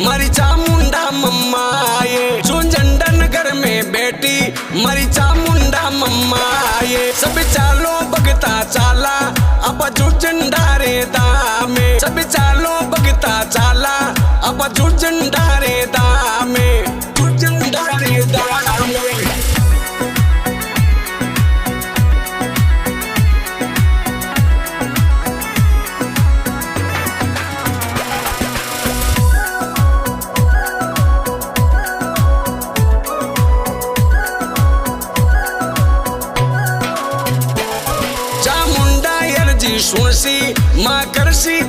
मारी चामुंडा मम्मा ये जो झंडा नगर में बैठी मारी चामुंडा मम्मा ये सब चालो भगता चाला अब जो झंडा रे दामे सब चालो भगता चाला अब जो झंडा रे दामे जो झंडा रे दामे सुनसी माँ करसी